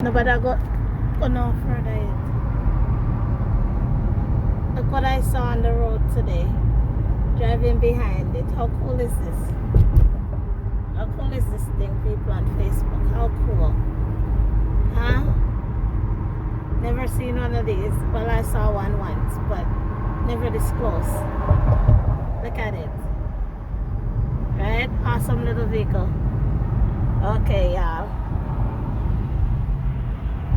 No, but I go no further yet. Look what I saw on the road today. Driving behind it. How cool is this? How cool is this thing, people on Facebook? How cool. Huh? Never seen one of these. Well, I saw one once, but never this close. Look at it. Right? Awesome little vehicle. Okay, y'all.